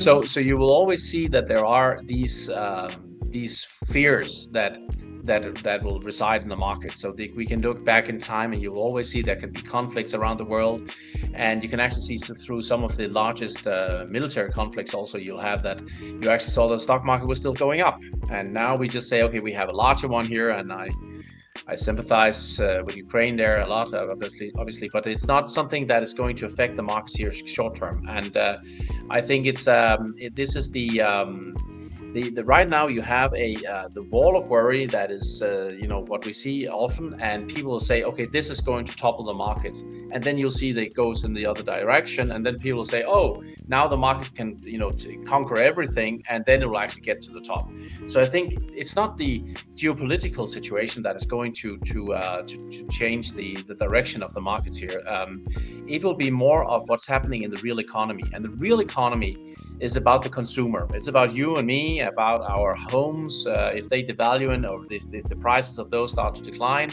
So you will always see that there are these fears that will reside in the market. So we can look back in time, and you will always see there can be conflicts around the world, and you can actually see through some of the largest military conflicts. Also, you'll have that you actually saw the stock market was still going up, and now we just say, okay, we have a larger one here, and I sympathize with Ukraine there a lot, obviously, but it's not something that is going to affect the markets here short term. And I think this is the right now you have the wall of worry that is what we see often, and people will say, okay, this is going to topple the market, and then you'll see that it goes in the other direction, and then people will say, oh, now the market can conquer everything, and then it will actually get to the top. So I think it's not the geopolitical situation that is going to change the direction of the markets here. It will be more of what's happening in the real economy, and the real economy is about the consumer. It's about you and me, about our homes, if they devalue or if the prices of those start to decline.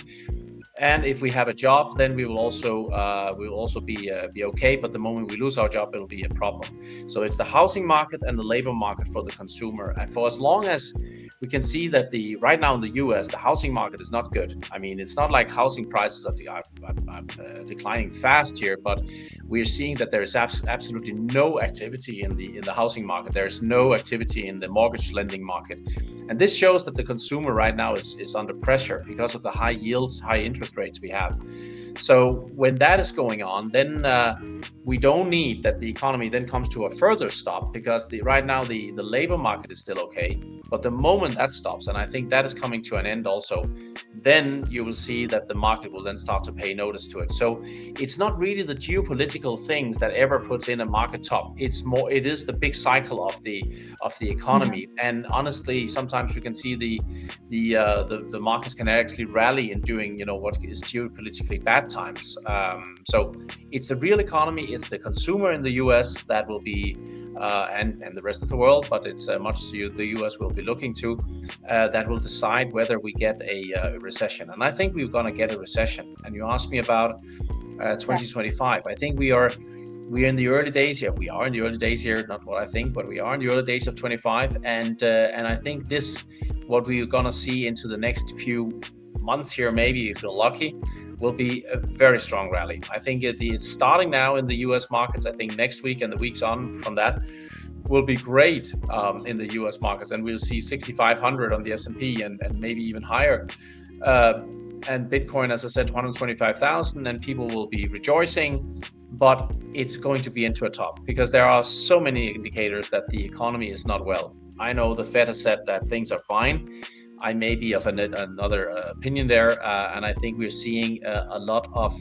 And if we have a job, then we will also be okay. But the moment we lose our job, it'll be a problem. So it's the housing market and the labor market for the consumer. And for as long as we can see that right now in the US, the housing market is not good. I mean, it's not like housing prices are declining fast here, but we're seeing that there is absolutely no activity in the housing market. There's no activity in the mortgage lending market. And this shows that the consumer right now is under pressure because of the high yields, high interest rates we have. So when that is going on, then we don't need that the economy then comes to a further stop, because right now the labor market is still okay. But the moment that stops, and I think that is coming to an end also, then you will see that the market will then start to pay notice to it. So it's not really the geopolitical things that ever puts in a market top. It is the big cycle of the economy. And honestly, sometimes we can see the markets can actually rally in doing what is geopolitically bad times. So it's the real economy, it's the consumer in the US that will be and the rest of the world, but it's much the US will be looking to that will decide whether we get a recession. And I think we're going to get a recession. And you asked me about 2025. I think we're in the early days here. We are in the early days here, not what I think, but we are in the early days of 25. And I think what we're going to see into the next few months here, maybe if you're lucky, will be a very strong rally. I think it's starting now in the US markets. I think next week and the weeks on from that will be great in the US markets, and we'll see 6,500 on the S&P and maybe even higher. And Bitcoin, as I said, 125,000, and people will be rejoicing, but it's going to be into a top because there are so many indicators that the economy is not well. I know the Fed has said that things are fine. I may be of another opinion there, and I think we're seeing a lot of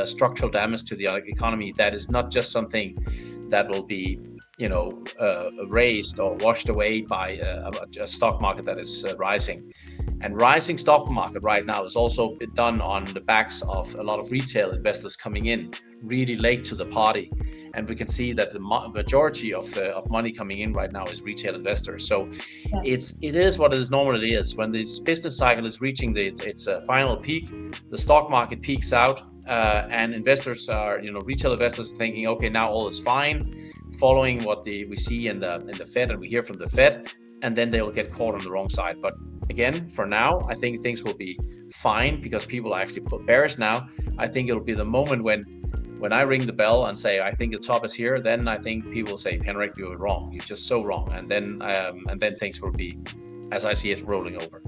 structural damage to the economy that is not just something that will be, erased or washed away by a stock market that is rising. And rising stock market right now is also done on the backs of a lot of retail investors coming in really late to the party. And we can see that the majority of money coming in right now is retail investors. So yes, it is what it normally is. When this business cycle is reaching its final peak, the stock market peaks out, and investors are, retail investors thinking, okay, now all is fine, following what we see in the Fed and we hear from the Fed, and then they will get caught on the wrong side. But again, for now, I think things will be fine because people are actually bearish now. I think it'll be the moment when I ring the bell and say, I think the top is here, then I think people will say, Henrik, you were wrong. You're just so wrong. And then things will be, as I see it, rolling over.